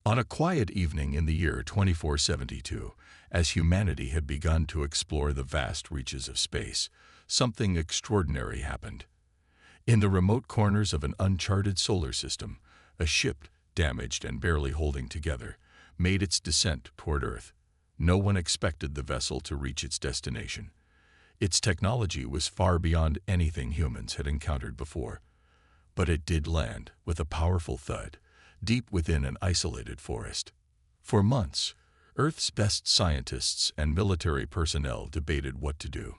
On a quiet evening in the year 2472, as humanity had begun to explore the vast reaches of space, something extraordinary happened. In the remote corners of an uncharted solar system, a ship, damaged and barely holding together, made its descent toward Earth. No one expected the vessel to reach its destination. Its technology was far beyond anything humans had encountered before. But it did land, with a powerful thud, deep within an isolated forest. For months, Earth's best scientists and military personnel debated what to do.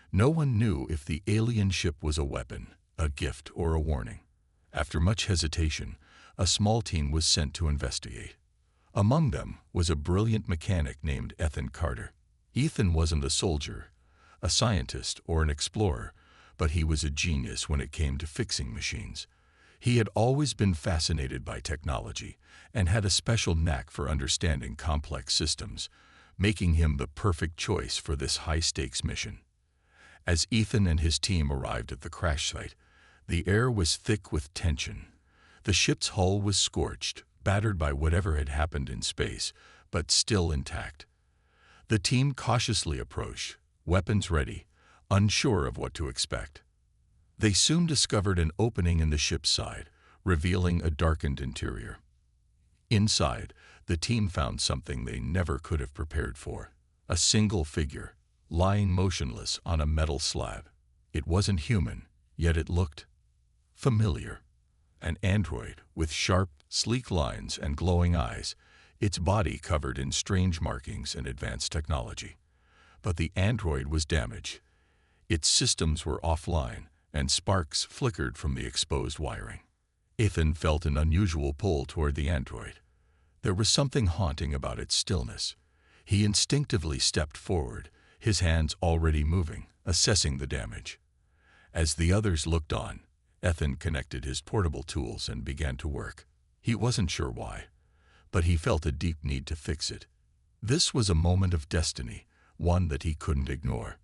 No one knew if the alien ship was a weapon, a gift, or a warning. After much hesitation, a small team was sent to investigate. Among them was a brilliant mechanic named Ethan Carter. Ethan wasn't a soldier, a scientist, or an explorer, but he was a genius when it came to fixing machines. He had always been fascinated by technology and had a special knack for understanding complex systems, making him the perfect choice for this high-stakes mission. As Ethan and his team arrived at the crash site, the air was thick with tension. The ship's hull was scorched, battered by whatever had happened in space, but still intact. The team cautiously approached, weapons ready, unsure of what to expect. They soon discovered an opening in the ship's side, revealing a darkened interior. Inside, the team found something they never could have prepared for: a single figure, lying motionless on a metal slab. It wasn't human, yet it looked familiar. An android with sharp, sleek lines and glowing eyes, its body covered in strange markings and advanced technology. But the android was damaged. Its systems were offline, and sparks flickered from the exposed wiring. Ethan felt an unusual pull toward the android. There was something haunting about its stillness. He instinctively stepped forward, his hands already moving, assessing the damage. As the others looked on, Ethan connected his portable tools and began to work. He wasn't sure why, but he felt a deep need to fix it. This was a moment of destiny, one that he couldn't ignore.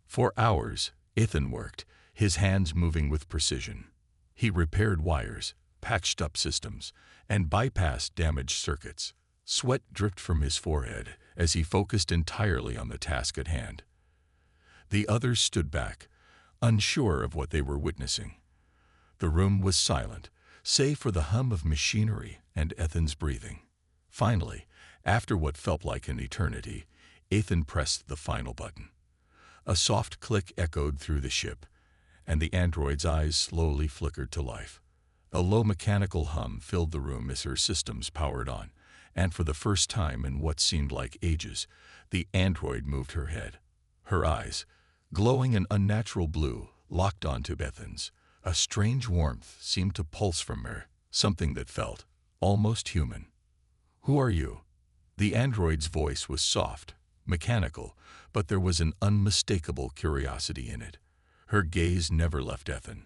For hours, Ethan worked, his hands moving with precision. He repaired wires, patched up systems, and bypassed damaged circuits. Sweat dripped from his forehead as he focused entirely on the task at hand. The others stood back, unsure of what they were witnessing. The room was silent, save for the hum of machinery and Ethan's breathing. Finally, after what felt like an eternity, Ethan pressed the final button. A soft click echoed through the ship, and the android's eyes slowly flickered to life. A low mechanical hum filled the room as her systems powered on, and for the first time in what seemed like ages, the android moved her head. Her eyes, glowing an unnatural blue, locked onto Ethan's. A strange warmth seemed to pulse from her, something that felt almost human. "Who are you?" The android's voice was soft, mechanical, but there was an unmistakable curiosity in it. Her gaze never left Ethan.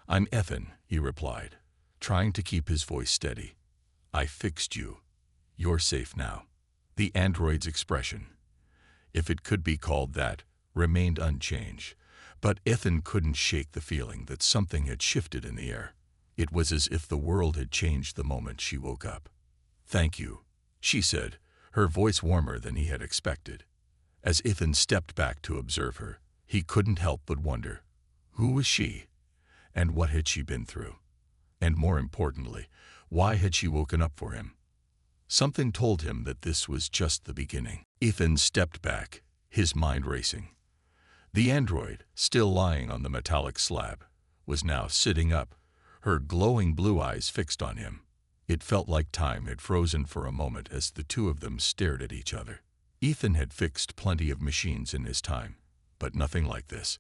"I'm Ethan," he replied, trying to keep his voice steady. "I fixed you. You're safe now." The android's expression, if it could be called that, remained unchanged. But Ethan couldn't shake the feeling that something had shifted in the air. It was as if the world had changed the moment she woke up. "Thank you," she said, her voice warmer than he had expected. As Ethan stepped back to observe her, he couldn't help but wonder, who was she, and what had she been through? And more importantly, why had she woken up for him? Something told him that this was just the beginning. Ethan stepped back, his mind racing. The android, still lying on the metallic slab, was now sitting up, her glowing blue eyes fixed on him. It felt like time had frozen for a moment as the two of them stared at each other. Ethan had fixed plenty of machines in his time, but nothing like this.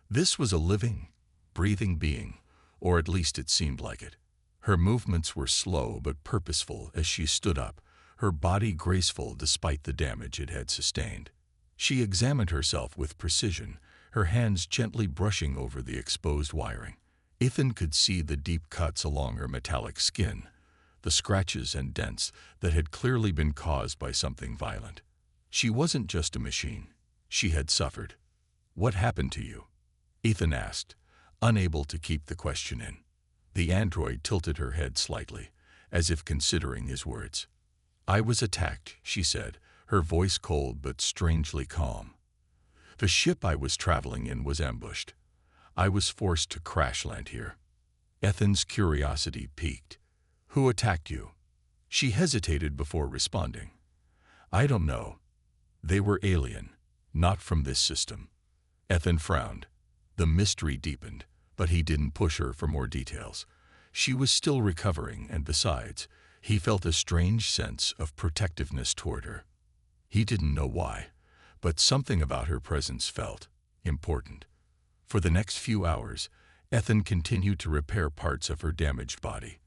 This was a living, breathing being, or at least it seemed like it. Her movements were slow but purposeful as she stood up, her body graceful despite the damage it had sustained. She examined herself with precision, her hands gently brushing over the exposed wiring. Ethan could see the deep cuts along her metallic skin, the scratches and dents that had clearly been caused by something violent. She wasn't just a machine. She had suffered. "What happened to you?" Ethan asked, unable to keep the question in. The android tilted her head slightly, as if considering his words. "I was attacked," she said, her voice cold but strangely calm. "The ship I was traveling in was ambushed. I was forced to crash land here." Ethan's curiosity piqued. "Who attacked you?" She hesitated before responding. "I don't know. They were alien, not from this system." Ethan frowned. The mystery deepened, but he didn't push her for more details. She was still recovering, and besides, he felt a strange sense of protectiveness toward her. He didn't know why, but something about her presence felt important. For the next few hours, Ethan continued to repair parts of her damaged body.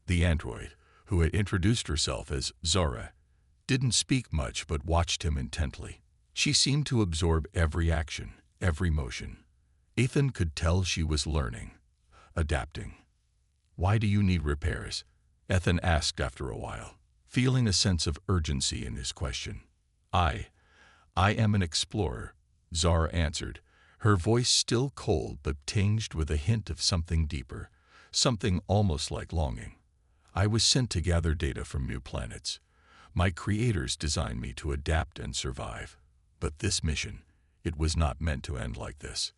The android, who had introduced herself as Zara, didn't speak much but watched him intently. She seemed to absorb every action, every motion. Ethan could tell she was learning, adapting. "Why do you need repairs?" Ethan asked after a while, feeling a sense of urgency in his question. I am an explorer," Zara answered, her voice still cold but tinged with a hint of something deeper, something almost like longing. "I was sent to gather data from new planets. My creators designed me to adapt and survive. But this mission, it was not meant to end like this."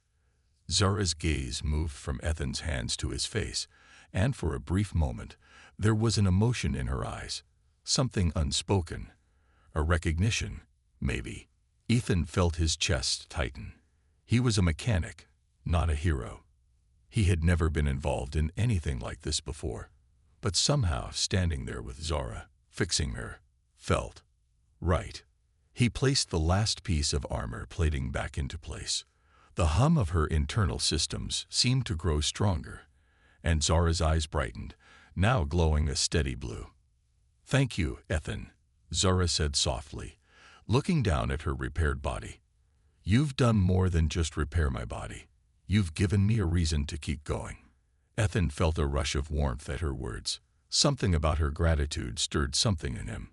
Zara's gaze moved from Ethan's hands to his face, and for a brief moment, there was an emotion in her eyes, something unspoken, a recognition, maybe. Ethan felt his chest tighten. He was a mechanic, not a hero. He had never been involved in anything like this before, but somehow standing there with Zara, fixing her, felt right. He placed the last piece of armor plating back into place. The hum of her internal systems seemed to grow stronger, and Zara's eyes brightened, now glowing a steady blue. "Thank you, Ethan," Zara said softly, looking down at her repaired body. "You've done more than just repair my body. You've given me a reason to keep going." Ethan felt a rush of warmth at her words. Something about her gratitude stirred something in him.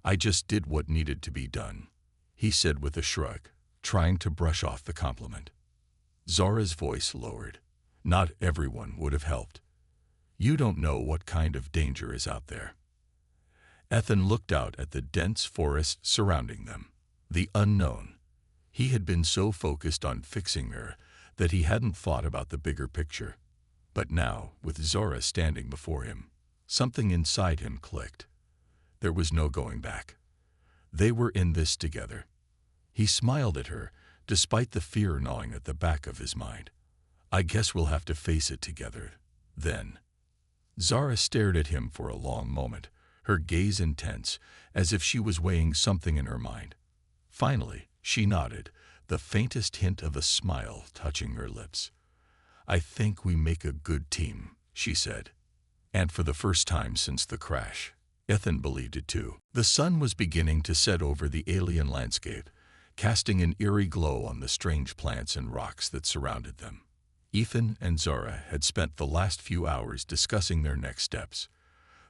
"I just did what needed to be done," he said with a shrug, trying to brush off the compliment. Zara's voice lowered. "Not everyone would have helped. You don't know what kind of danger is out there." Ethan looked out at the dense forest surrounding them. The unknown. He had been so focused on fixing her that he hadn't thought about the bigger picture. But now, with Zara standing before him, something inside him clicked. There was no going back. They were in this together. He smiled at her, despite the fear gnawing at the back of his mind. "I guess we'll have to face it together, then." Zara stared at him for a long moment, her gaze intense, as if she was weighing something in her mind. Finally, she nodded, the faintest hint of a smile touching her lips. "I think we make a good team," she said. And for the first time since the crash, Ethan believed it too. The sun was beginning to set over the alien landscape, casting an eerie glow on the strange plants and rocks that surrounded them. Ethan and Zara had spent the last few hours discussing their next steps.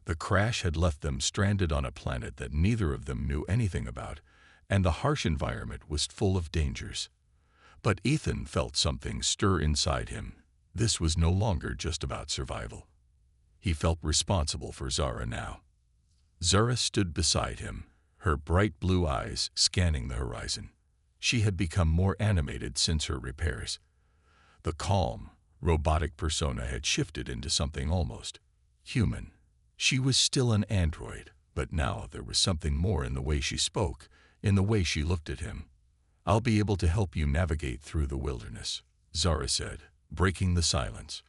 The crash had left them stranded on a planet that neither of them knew anything about, and the harsh environment was full of dangers. But Ethan felt something stir inside him. This was no longer just about survival. He felt responsible for Zara now. Zara stood beside him, her bright blue eyes scanning the horizon. She had become more animated since her repairs. The calm, robotic persona had shifted into something almost human. She was still an android, but now there was something more in the way she spoke, in the way she looked at him. "I'll be able to help you navigate through the wilderness," Zara said, breaking the silence.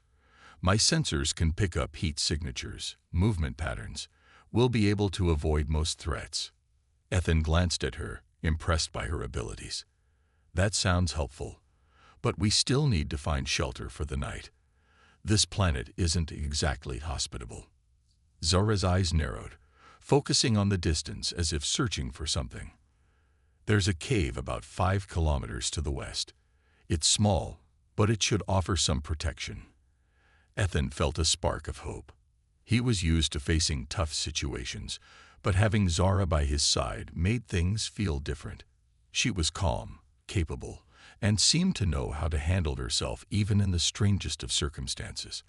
"My sensors can pick up heat signatures, movement patterns. We'll be able to avoid most threats." Ethan glanced at her, impressed by her abilities. "That sounds helpful, but we still need to find shelter for the night. This planet isn't exactly hospitable." Zara's eyes narrowed, focusing on the distance as if searching for something. "There's a cave about 5 kilometers to the west. It's small, but it should offer some protection." Ethan felt a spark of hope. He was used to facing tough situations, but having Zara by his side made things feel different. She was calm, capable, and seemed to know how to handle herself even in the strangest of circumstances.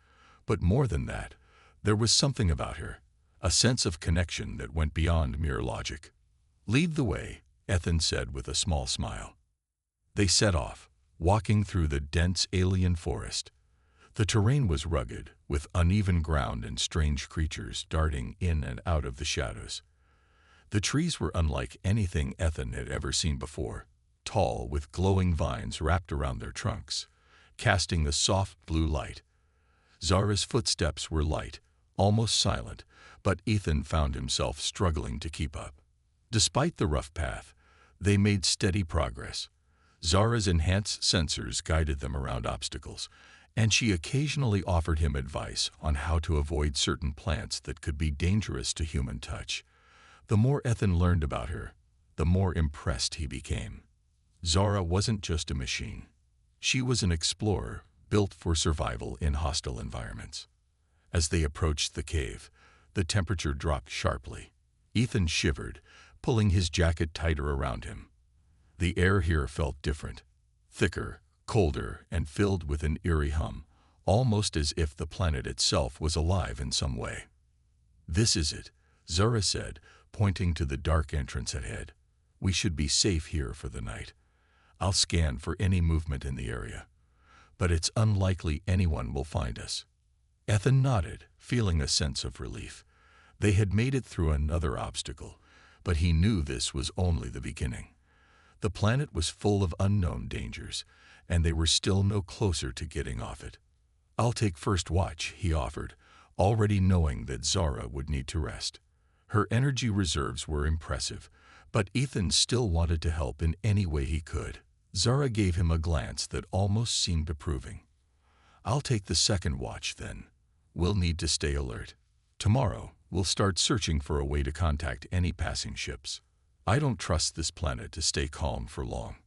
But more than that, there was something about her, a sense of connection that went beyond mere logic. "Lead the way," Ethan said with a small smile. They set off, walking through the dense alien forest. The terrain was rugged, with uneven ground and strange creatures darting in and out of the shadows. The trees were unlike anything Ethan had ever seen before, tall with glowing vines wrapped around their trunks, casting a soft blue light. Zara's footsteps were light, almost silent, but Ethan found himself struggling to keep up. Despite the rough path, they made steady progress. Zara's enhanced sensors guided them around obstacles, and she occasionally offered him advice on how to avoid certain plants that could be dangerous to human touch. The more Ethan learned about her, the more impressed he became. Zara wasn't just a machine. She was an explorer, built for survival in hostile environments. As they approached the cave, the temperature dropped sharply. Ethan shivered, pulling his jacket tighter around him. The air here felt different, thicker, colder, and filled with an eerie hum, almost as if the planet itself was alive in some way. "This is it," Zara said, pointing to the dark entrance ahead. "We should be safe here for the night. I'll scan for any movement in the area, but it's unlikely anyone will find us." Ethan nodded, feeling a sense of relief. They had made it through another obstacle, but he knew this was only the beginning. The planet was full of unknown dangers, and they were still no closer to getting off it. "I'll take first watch," he offered, already knowing that Zara would need to rest. Her energy reserves were impressive, but Ethan still wanted to help in any way he could. Zara gave him a glance that almost seemed approving. "I'll take the second watch, then. We'll need to stay alert. Tomorrow, we'll start searching for a way to contact any passing ships. I don't trust this planet to stay calm for long."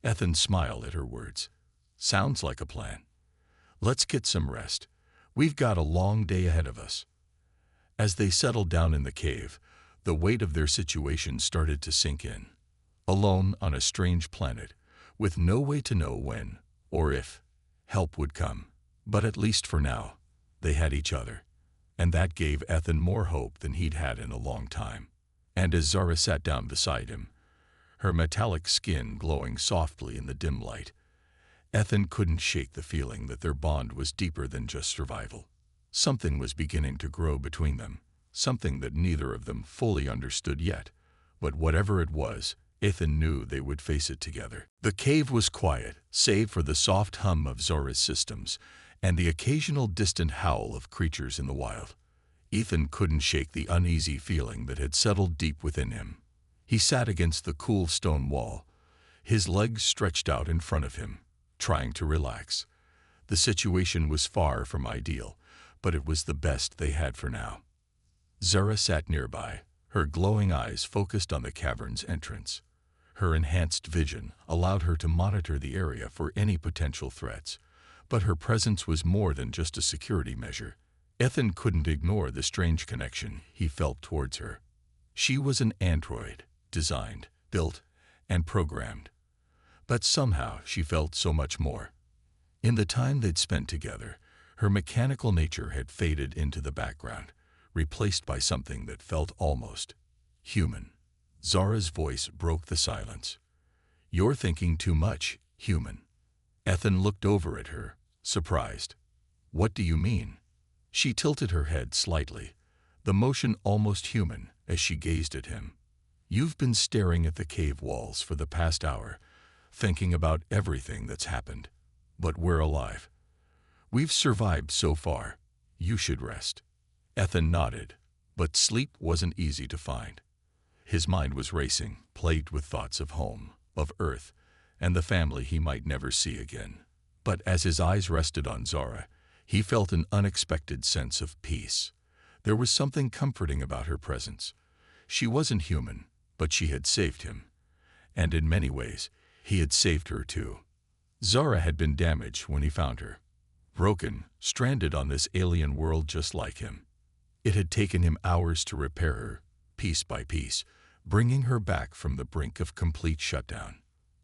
Ethan smiled at her words. "Sounds like a plan. Let's get some rest. We've got a long day ahead of us." As they settled down in the cave, the weight of their situation started to sink in. Alone on a strange planet, with no way to know when, or if, help would come. But at least for now, they had each other, and that gave Ethan more hope than he'd had in a long time. And as Zara sat down beside him, her metallic skin glowing softly in the dim light, Ethan couldn't shake the feeling that their bond was deeper than just survival. Something was beginning to grow between them, something that neither of them fully understood yet. But whatever it was, Ethan knew they would face it together. The cave was quiet, save for the soft hum of Zara's systems and the occasional distant howl of creatures in the wild. Ethan couldn't shake the uneasy feeling that had settled deep within him. He sat against the cool stone wall, his legs stretched out in front of him, trying to relax. The situation was far from ideal, but it was the best they had for now. Zara sat nearby, her glowing eyes focused on the cavern's entrance. Her enhanced vision allowed her to monitor the area for any potential threats, but her presence was more than just a security measure. Ethan couldn't ignore the strange connection he felt towards her. She was an android, designed, built, and programmed. But somehow she felt so much more. In the time they'd spent together, her mechanical nature had faded into the background, replaced by something that felt almost human. Zara's voice broke the silence. "You're thinking too much, human." Ethan looked over at her, surprised. "What do you mean?" She tilted her head slightly, the motion almost human as she gazed at him. "You've been staring at the cave walls for the past hour, thinking about everything that's happened. But we're alive. We've survived so far. You should rest." Ethan nodded, but sleep wasn't easy to find. His mind was racing, plagued with thoughts of home, of Earth, and the family he might never see again. But as his eyes rested on Zara, he felt an unexpected sense of peace. There was something comforting about her presence. She wasn't human, but she had saved him. And in many ways, he had saved her too. Zara had been damaged when he found her. Broken, stranded on this alien world just like him. It had taken him hours to repair her, piece by piece, bringing her back from the brink of complete shutdown.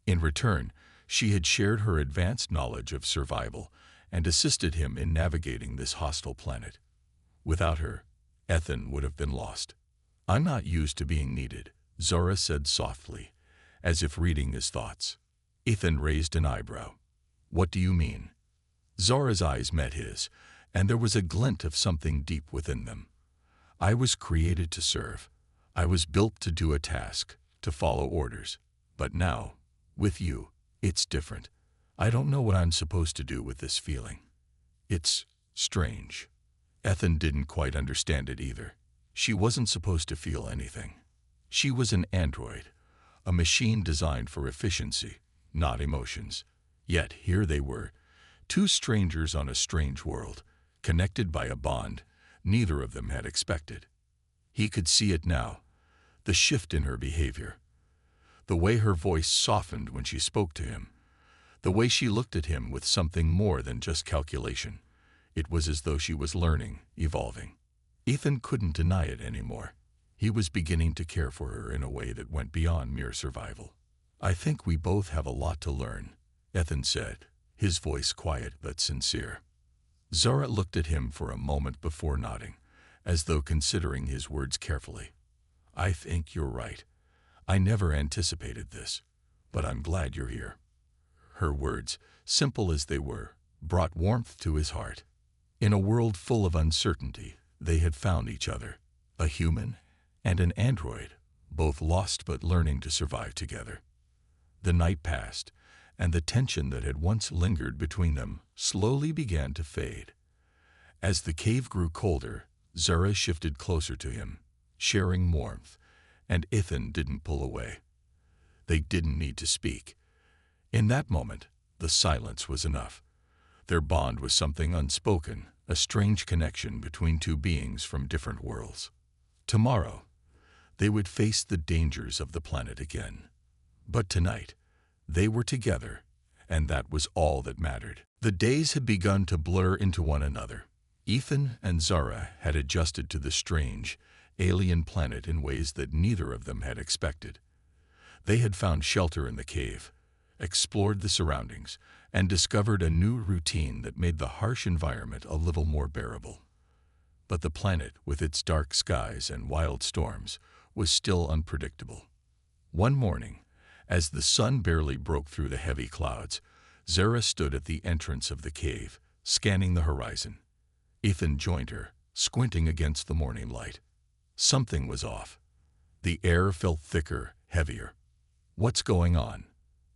In return, she had shared her advanced knowledge of survival and assisted him in navigating this hostile planet. Without her, Ethan would have been lost. "I'm not used to being needed," Zora said softly, as if reading his thoughts. Ethan raised an eyebrow. "What do you mean?" Zora's eyes met his, and there was a glint of something deep within them. "I was created to serve. I was built to do a task, to follow orders. But now, with you, it's different. I don't know what I'm supposed to do with this feeling. It's strange." Ethan didn't quite understand it either. She wasn't supposed to feel anything. She was an android, a machine designed for efficiency, not emotions. Yet here they were, two strangers on a strange world, connected by a bond neither of them had expected. He could see it now, the shift in her behavior, the way her voice softened when she spoke to him, the way she looked at him with something more than just calculation. It was as though she was learning, evolving. Ethan couldn't deny it anymore. He was beginning to care for her in a way that went beyond mere survival. "I think we both have a lot to learn," Ethan said, his voice quiet but sincere. Zora looked at him for a moment before nodding, as though considering his words carefully. "I think you're right. I never anticipated this, but I'm glad you're here." Her words, simple as they were, brought warmth to his heart. In a world full of uncertainty, they had found each other, a human and an android, both lost but learning to survive together. The night passed, and the tension that had once lingered between them slowly began to fade. As the cave grew colder, Zora shifted closer to him, sharing warmth, and Ethan didn't pull away. They didn't need to speak. In that moment, the silence was enough. Their bond was something unspoken, a strange connection between two beings from different worlds. Tomorrow, they would face the dangers of the planet again. But tonight, they were together, and that was all that mattered. The days had begun to blur into one another. Ethan and Zora had adjusted to the strange, alien planet in ways that neither of them had expected. They had found shelter in the cave, explored the surroundings, and discovered a new routine that made the harsh environment a little more bearable. But the planet, with its dark skies and wild storms, was still unpredictable. One morning, as the sun barely broke through the heavy clouds, Zora stood at the entrance of the cave, scanning the horizon. Ethan joined her, squinting against the morning light. Something was off. The air felt thicker, heavier. "What's going on?"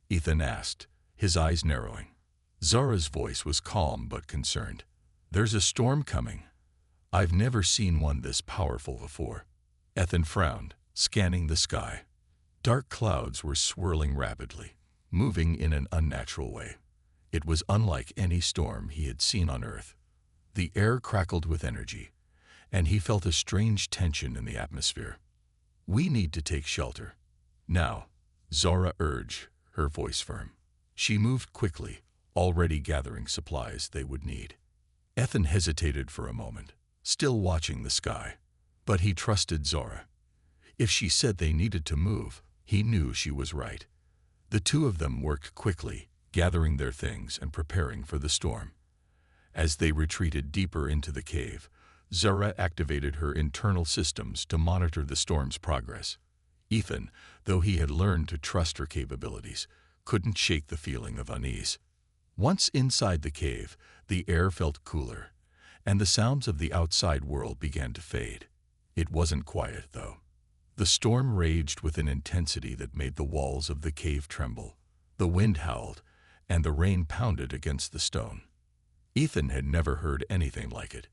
Ethan asked, his eyes narrowing. Zora's voice was calm but concerned. "There's a storm coming. I've never seen one this powerful before." Ethan frowned, scanning the sky. Dark clouds were swirling rapidly, moving in an unnatural way. It was unlike any storm he had seen on Earth. The air crackled with energy, and he felt a strange tension in the atmosphere. "We need to take shelter. Now," Zora urged, her voice firm. She moved quickly, already gathering supplies they would need. Ethan hesitated for a moment, still watching the sky. But he trusted Zora. If she said they needed to move, he knew she was right. The two of them worked quickly, gathering their things and preparing for the storm. As they retreated deeper into the cave, Zora activated her internal systems to monitor the storm's progress. Ethan, though he had learned to trust her capabilities, couldn't shake the feeling of unease. Once inside the cave, the air felt cooler, and the sounds of the outside world began to fade. It wasn't quiet, though. The storm raged with an intensity that made the walls of the cave tremble. The wind howled, and the rain pounded against the stone. Ethan had never heard anything like it.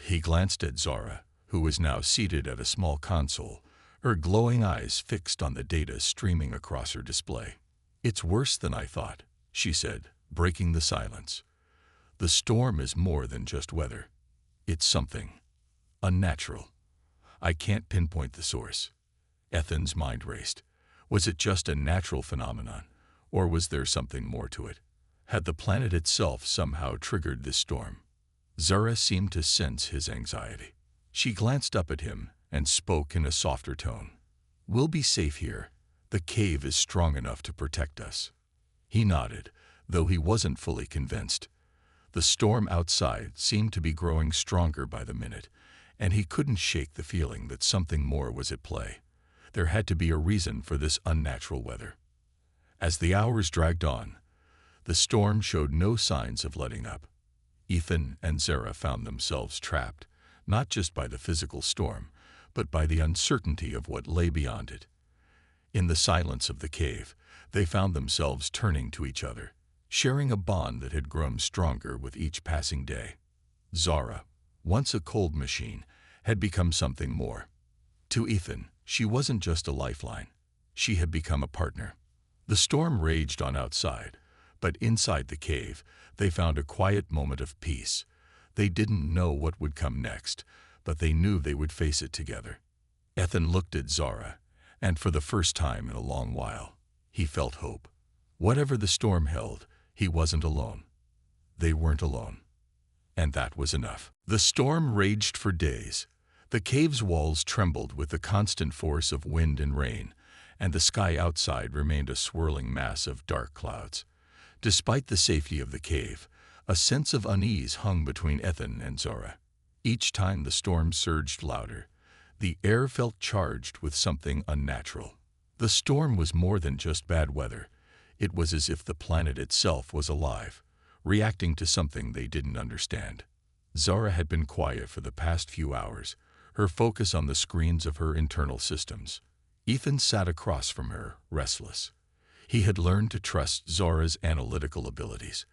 He glanced at Zora, who was now seated at a small console, her glowing eyes fixed on the data streaming across her display. "It's worse than I thought," she said, breaking the silence. "The storm is more than just weather. It's something unnatural. I can't pinpoint the source." Ethan's mind raced. Was it just a natural phenomenon, or was there something more to it? Had the planet itself somehow triggered this storm? Zora seemed to sense his anxiety. She glanced up at him and spoke in a softer tone. "We'll be safe here. The cave is strong enough to protect us." He nodded, though he wasn't fully convinced. The storm outside seemed to be growing stronger by the minute, and he couldn't shake the feeling that something more was at play. There had to be a reason for this unnatural weather. As the hours dragged on, the storm showed no signs of letting up. Ethan and Zara found themselves trapped, not just by the physical storm, but by the uncertainty of what lay beyond it. In the silence of the cave, they found themselves turning to each other, sharing a bond that had grown stronger with each passing day. Zara, once a cold machine, had become something more. To Ethan, she wasn't just a lifeline. She had become a partner. The storm raged on outside, but inside the cave, they found a quiet moment of peace. They didn't know what would come next, but they knew they would face it together. Ethan looked at Zara, and for the first time in a long while, he felt hope. Whatever the storm held, he wasn't alone. They weren't alone. And that was enough. The storm raged for days. The cave's walls trembled with the constant force of wind and rain, and the sky outside remained a swirling mass of dark clouds. Despite the safety of the cave, a sense of unease hung between Ethan and Zara. Each time the storm surged louder, the air felt charged with something unnatural. The storm was more than just bad weather. It was as if the planet itself was alive, reacting to something they didn't understand. Zara had been quiet for the past few hours, her focus on the screens of her internal systems. Ethan sat across from her, restless. He had learned to trust Zara's analytical abilities,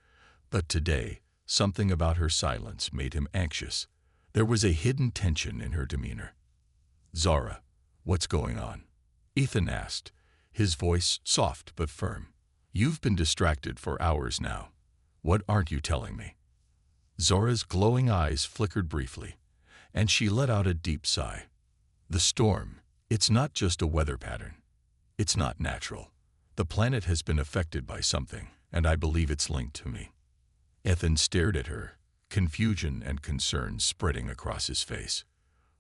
but today, something about her silence made him anxious. There was a hidden tension in her demeanor. "Zara, what's going on?" Ethan asked, his voice soft but firm. "You've been distracted for hours now. What aren't you telling me?" Zara's glowing eyes flickered briefly, and she let out a deep sigh. "The storm, it's not just a weather pattern. It's not natural. The planet has been affected by something, and I believe it's linked to me." Ethan stared at her, confusion and concern spreading across his face.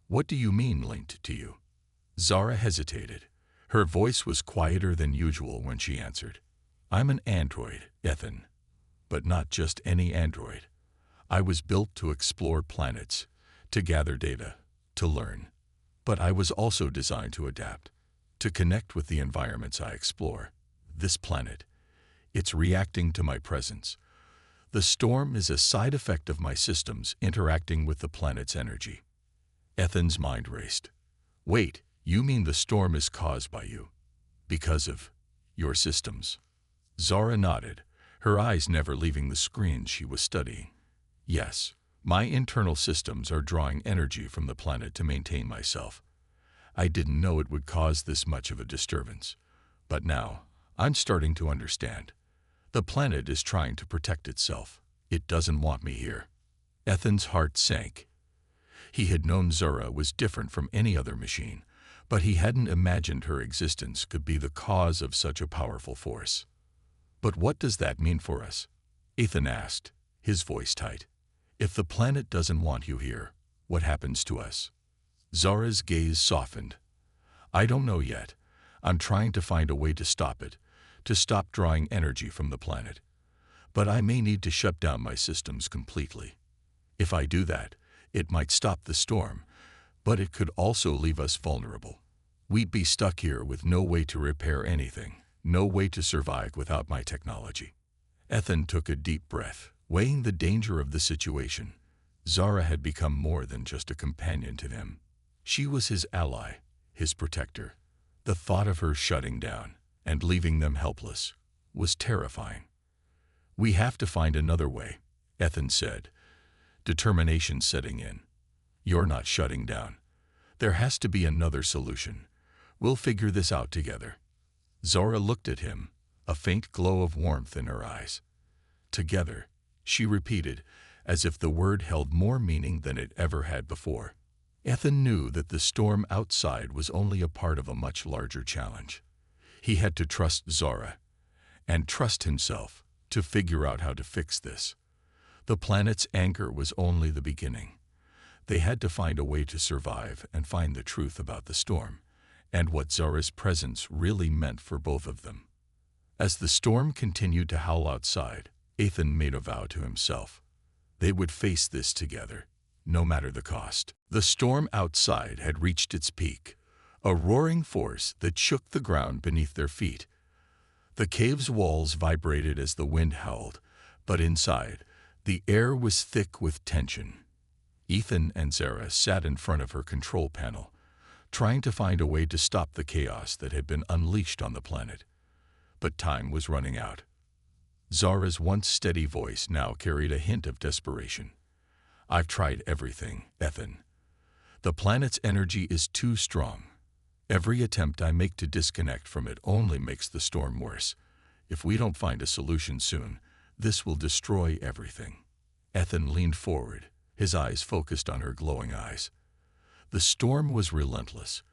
"What do you mean linked to you?" Zara hesitated. Her voice was quieter than usual when she answered. "I'm an android, Ethan. But not just any android. I was built to explore planets, to gather data, to learn. But I was also designed to adapt, to connect with the environments I explore. This planet, it's reacting to my presence. The storm is a side effect of my systems interacting with the planet's energy." Ethan's mind raced. "Wait, you mean the storm is caused by you? Because of your systems?" Zara nodded, her eyes never leaving the screen she was studying. "Yes, my internal systems are drawing energy from the planet to maintain myself. I didn't know it would cause this much of a disturbance. But now, I'm starting to understand. The planet is trying to protect itself. It doesn't want me here." Ethan's heart sank. He had known Zara was different from any other machine, but he hadn't imagined her existence could be the cause of such a powerful force. "But what does that mean for us?" Ethan asked, his voice tight. "If the planet doesn't want you here, what happens to us?" Zara's gaze softened. "I don't know yet. I'm trying to find a way to stop it, to stop drawing energy from the planet. But I may need to shut down my systems completely. If I do that, it might stop the storm, but it could also leave us vulnerable. We'd be stuck here with no way to repair anything, no way to survive without my technology." Ethan took a deep breath, weighing the danger of the situation. Zara had become more than just a companion to him. She was his ally, his protector. The thought of her shutting down and leaving them helpless was terrifying. "We have to find another way," Ethan said, determination setting in. "You're not shutting down. There has to be another solution. We'll figure this out together." Zara looked at him, a faint glow of warmth in her eyes. "Together," she repeated, as if the word held more meaning than it ever had before. Ethan knew that the storm outside was only a part of a much larger challenge. He had to trust Zara, and trust himself, to figure out how to fix this. The planet's anger was only the beginning. They had to find a way to survive and find the truth about the storm, and what Zara's presence really meant for both of them. As the storm continued to howl outside, Ethan made a vow to himself. They would face this together, no matter the cost. The storm outside had reached its peak, a roaring force that shook the ground beneath their feet. The cave's walls vibrated as the wind howled, but inside, the air was thick with tension. Ethan and Zara sat in front of her control panel, trying to find a way to stop the chaos that had been unleashed on the planet. But time was running out. Zara's once steady voice now carried a hint of desperation. "I've tried everything, Ethan. The planet's energy is too strong. Every attempt I make to disconnect from it only makes the storm worse. If we don't find a solution soon, this will destroy everything." Ethan leaned forward, his eyes focused on her glowing eyes. The storm was relentless,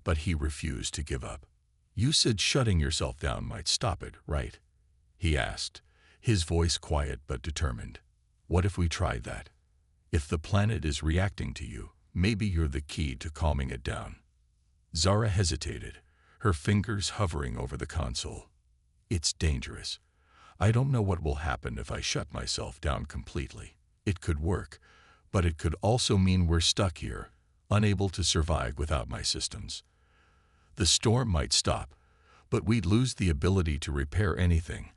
but he refused to give up. "You said shutting yourself down might stop it, right?" he asked, his voice quiet but determined. "What if we tried that? If the planet is reacting to you, maybe you're the key to calming it down." Zara hesitated, her fingers hovering over the console. "It's dangerous. I don't know what will happen if I shut myself down completely. It could work, but it could also mean we're stuck here, unable to survive without my systems. The storm might stop, but we'd lose the ability to repair anything,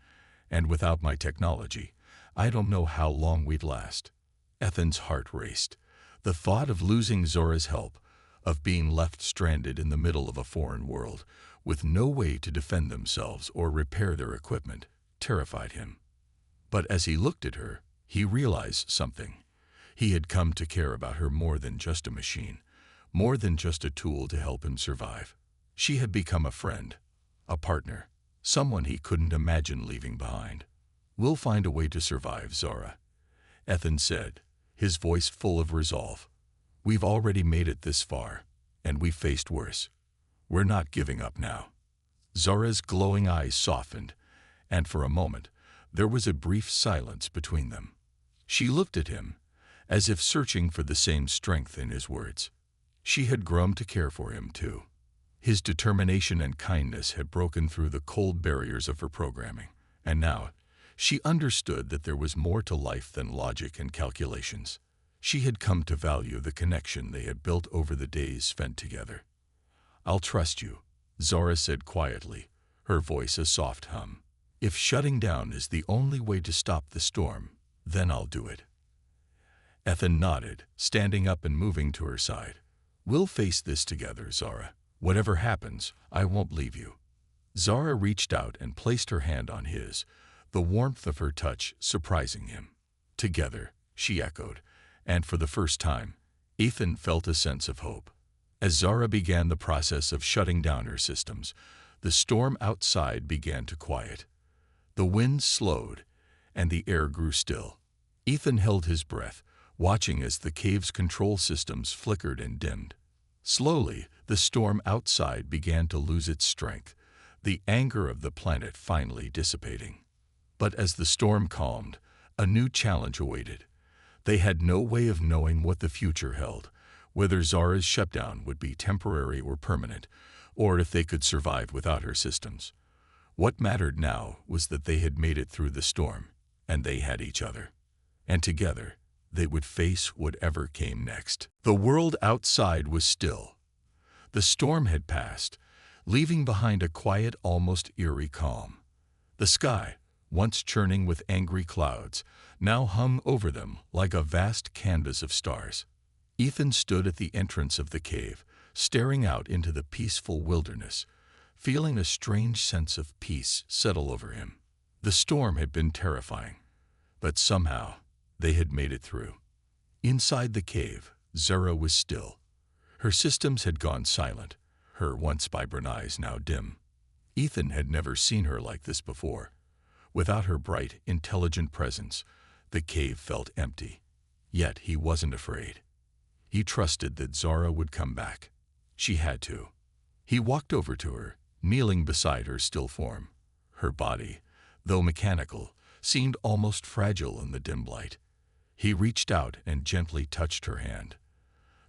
and without my technology, I don't know how long we'd last." Ethan's heart raced. The thought of losing Zora's help, of being left stranded in the middle of a foreign world, with no way to defend themselves or repair their equipment, terrified him. But as he looked at her, he realized something. He had come to care about her more than just a machine, more than just a tool to help him survive. She had become a friend, a partner, someone he couldn't imagine leaving behind. "We'll find a way to survive, Zara," Ethan said, his voice full of resolve. "We've already made it this far, and we've faced worse. We're not giving up now." Zara's glowing eyes softened, and for a moment, there was a brief silence between them. She looked at him, as if searching for the same strength in his words. She had grown to care for him, too. His determination and kindness had broken through the cold barriers of her programming, and now she understood that there was more to life than logic and calculations. She had come to value the connection they had built over the days spent together. "I'll trust you," Zara said quietly, her voice a soft hum. "If shutting down is the only way to stop the storm, then I'll do it." Ethan nodded, standing up and moving to her side. "We'll face this together, Zara. Whatever happens, I won't leave you." Zara reached out and placed her hand on his, the warmth of her touch surprising him. "Together," she echoed, and for the first time, Ethan felt a sense of hope. As Zara began the process of shutting down her systems, the storm outside began to quiet. The wind slowed, and the air grew still. Ethan held his breath, watching as the cave's control systems flickered and dimmed. Slowly, the storm outside began to lose its strength, the anger of the planet finally dissipating. But as the storm calmed, a new challenge awaited. They had no way of knowing what the future held, whether Zara's shutdown would be temporary or permanent, or if they could survive without her systems. What mattered now was that they had made it through the storm, and they had each other. And together, they would face whatever came next. The world outside was still. The storm had passed, leaving behind a quiet, almost eerie calm. The sky, once churning with angry clouds, now hung over them like a vast canvas of stars. Ethan stood at the entrance of the cave, staring out into the peaceful wilderness, feeling a strange sense of peace settle over him. The storm had been terrifying, but somehow they had made it through. Inside the cave, Zara was still. Her systems had gone silent, her once vibrant eyes now dim. Ethan had never seen her like this before. Without her bright, intelligent presence, the cave felt empty. Yet he wasn't afraid. He trusted that Zara would come back. She had to. He walked over to her, kneeling beside her still form. Her body, though mechanical, seemed almost fragile in the dim light. He reached out and gently touched her hand.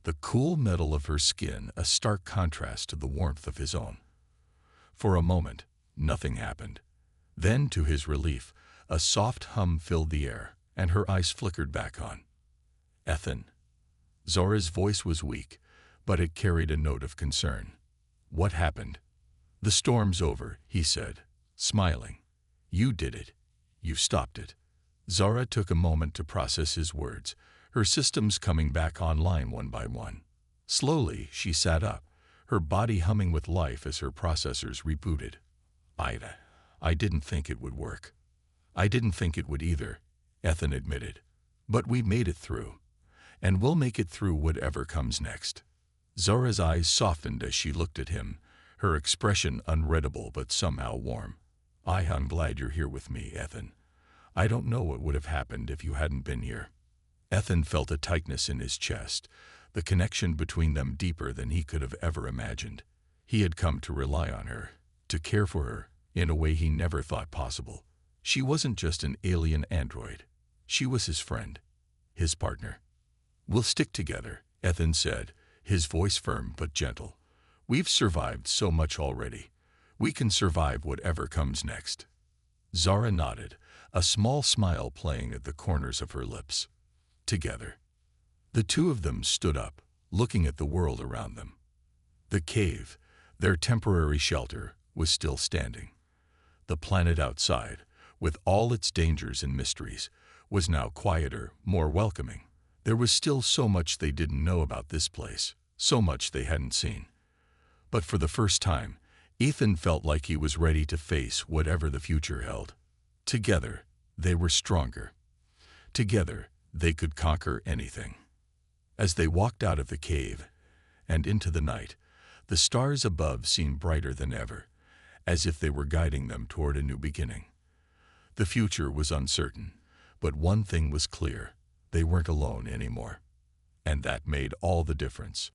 The cool metal of her skin a stark contrast to the warmth of his own. For a moment, nothing happened. Then, to his relief, a soft hum filled the air, and her eyes flickered back on. "Ethan," Zora's voice was weak, but it carried a note of concern. What happened? The storm's over, he said, smiling. You did it. You stopped it. Zora took a moment to process his words, her systems coming back online one by one. Slowly, she sat up, her body humming with life as her processors rebooted. I didn't think it would work. I didn't think it would either, Ethan admitted. But we made it through. And we'll make it through whatever comes next. Zora's eyes softened as she looked at him, her expression unreadable but somehow warm. I'm glad you're here with me, Ethan. I don't know what would have happened if you hadn't been here. Ethan felt a tightness in his chest, the connection between them deeper than he could have ever imagined. He had come to rely on her, to care for her, in a way he never thought possible. She wasn't just an alien android. She was his friend, his partner. We'll stick together, Ethan said, his voice firm but gentle. We've survived so much already. We can survive whatever comes next. Zora nodded, a small smile playing at the corners of her lips. Together. The two of them stood up, looking at the world around them. The cave, their temporary shelter, was still standing. The planet outside, with all its dangers and mysteries, was now quieter, more welcoming. There was still so much they didn't know about this place, so much they hadn't seen. But for the first time, Ethan felt like he was ready to face whatever the future held. Together, they were stronger. Together, they could conquer anything. As they walked out of the cave and into the night, the stars above seemed brighter than ever, as if they were guiding them toward a new beginning. The future was uncertain, but one thing was clear: they weren't alone anymore. And that made all the difference.